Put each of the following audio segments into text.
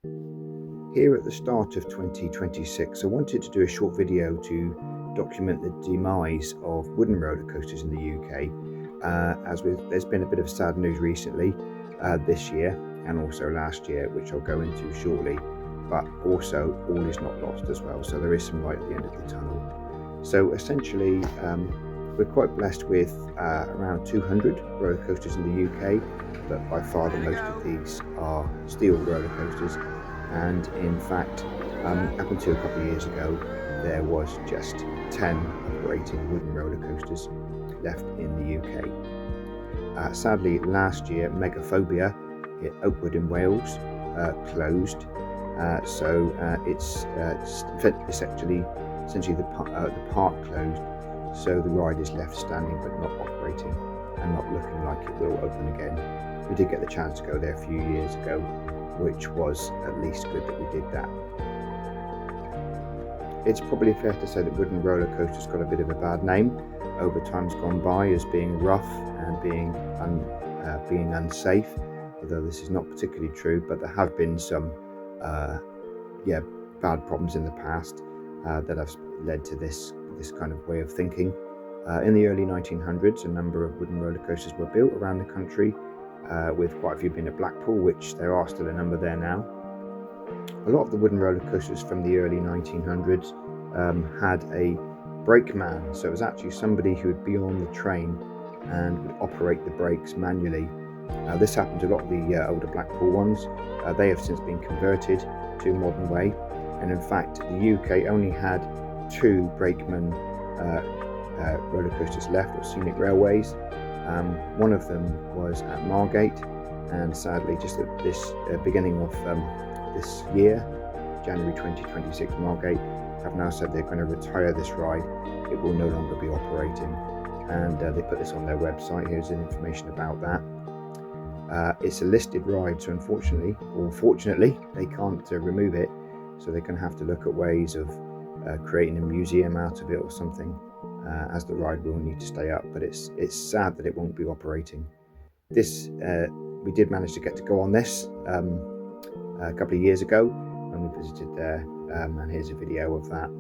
Here at the start of 2026, I wanted to do a short video to document the demise of wooden roller coasters in the UK, there's been a bit of sad news recently this year and also last year, which I'll go into shortly, but also all is not lost as well, so there is some light at the end of the tunnel. So essentially, we're quite blessed with around 200 roller coasters in the UK, but by far the most of these are steel roller coasters. And in fact, up until a couple of years ago, there was just 10 operating wooden roller coasters left in the UK. Sadly, last year, Megafobia at Oakwood in Wales closed. It's essentially the park closed, so the ride is left standing but not operating and not looking like it will open again. We did get the chance to go there a few years ago, which was at least good that we did that. It's probably fair to say that wooden roller coasters got a bit of a bad name over time's gone by as being rough and being unsafe, although this is not particularly true, but there have been some bad problems in the past that have led to this kind of way of thinking. In the early 1900s, a number of wooden roller coasters were built around the country, with quite a few being at Blackpool, which there are still a number there now. A lot of the wooden roller coasters from the early 1900s had a brakeman, so it was actually somebody who would be on the train and would operate the brakes manually. This happened to a lot of the older Blackpool ones. They have since been converted to a modern way, and in fact the UK only had 2 brakeman roller coasters left, or scenic railways. One of them was at Margate, and sadly just at this beginning of this year, January 2026, Margate have now said they're going to retire this ride. It will no longer be operating, and they put this on their website. Here's some information about that. It's a listed ride, so unfortunately or fortunately they can't remove it, so they're going to have to look at ways of creating a museum out of it or something, as the ride will need to stay up. But it's sad that it won't be operating. We did manage to get to go on this a couple of years ago when we visited there, and here's a video of that.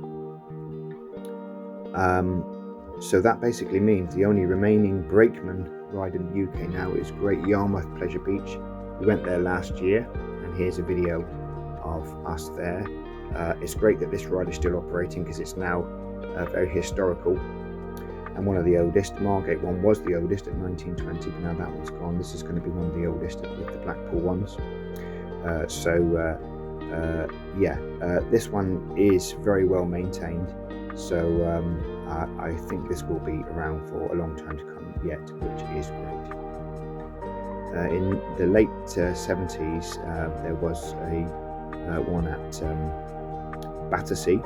So that basically means the only remaining brakeman ride in the UK now is Great Yarmouth Pleasure Beach. We went there last year, and here's a video of us there. It's great that this ride is still operating because it's now very historical and one of the oldest. Margate one was the oldest at 1920, but now that one's gone. This is going to be one of the oldest with the Blackpool ones. This one is very well maintained, so I think this will be around for a long time to come yet, which is great. In the late 70s, there was a one at Battersea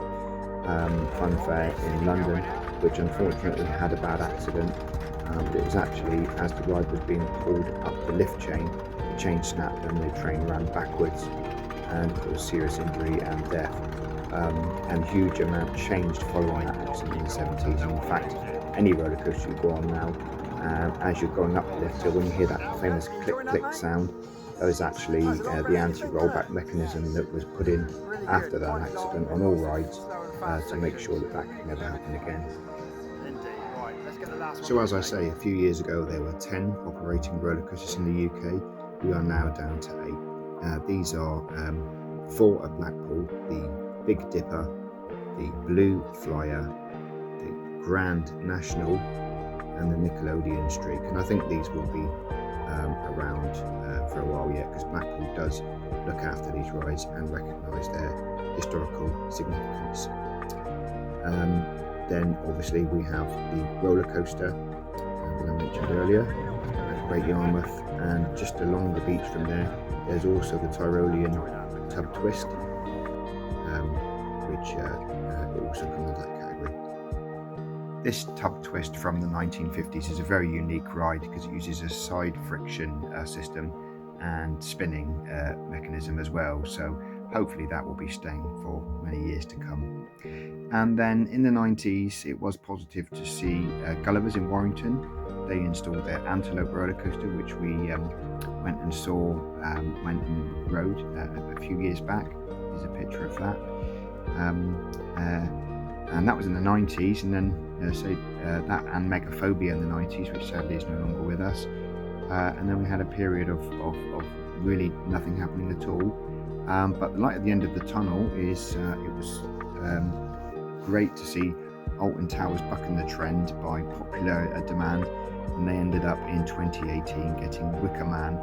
Fun Fair in London, which unfortunately had a bad accident. It was actually, as the ride was being pulled up the lift chain, the chain snapped and the train ran backwards and caused serious injury and death. And huge amount changed following that accident in the 70s. And in fact, any roller coaster you go on now, as you're going up the lift, so when you hear that famous click sound, that is actually the anti-rollback mechanism that was put in after that accident on all rides to make sure that can never happen again. So as I say, a few years ago there were 10 operating roller coasters in the UK. We are now down to 8. These are 4 at Blackpool: the Big Dipper, the Blue Flyer, the Grand National, and the Nickelodean Streak. And I think these will be around for a while yet, because Blackpool does look after these rides and recognise their historical significance. Then obviously we have the roller coaster that I mentioned earlier at Great Yarmouth, and just along the beach from there there's also the Tyrolean Tubtwist, which also comes into that category. This Tubtwist from the 1950s is a very unique ride because it uses a side friction system and spinning mechanism as well. So hopefully that will be staying for many years to come. And then in the 90s, it was positive to see Gulliver's in Warrington. They installed their Antelope roller coaster, which we went and saw, went and rode a few years back. Here's a picture of that. And that was in the 90s, and then that and Megafobia in the 90s, which sadly is no longer with us. And then we had a period of really nothing happening at all. But the light at the end of the tunnel is it was great to see Alton Towers bucking the trend by popular demand, and they ended up in 2018 getting Wickerman,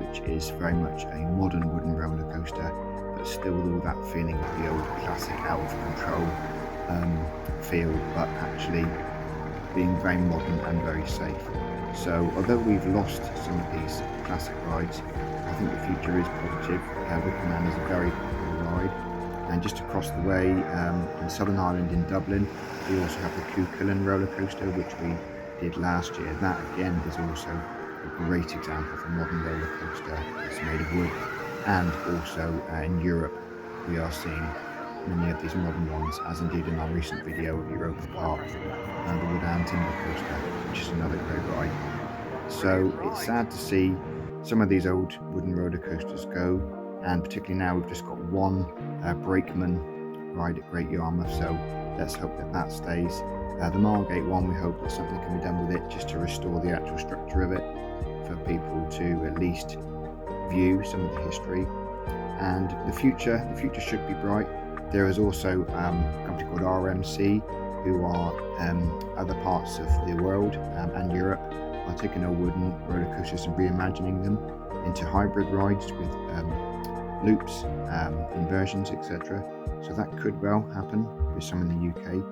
which is very much a modern wooden roller coaster, but still with all that feeling of the old classic out of control feel, but actually being very modern and very safe. So although we've lost some of these classic rides, I think the future is positive. Wickerman is a very popular ride, and just across the way in Southern Ireland in Dublin, we also have the Nickelodean roller coaster, which we did last year. That again is also a great example of a modern roller coaster. It's made of wood, and also in Europe we are seeing many of these modern ones, as indeed in our recent video of Europa Park and the Wood Timber Coaster, which is another great ride. So it's sad to see some of these old wooden roller coasters go, and particularly now we've just got one brakeman ride at Great Yarmouth, so let's hope that that stays. The Margate one, we hope that something can be done with it just to restore the actual structure of it for people to at least view some of the history. And the future should be bright. There is also a company called RMC, who are other parts of the world and Europe are taking our wooden roller coasters and reimagining them into hybrid rides with loops, inversions, etc. So that could well happen with some in the UK.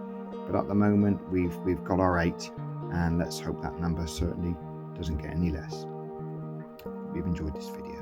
But at the moment we've got our 8, and let's hope that number certainly doesn't get any less. We've enjoyed this video.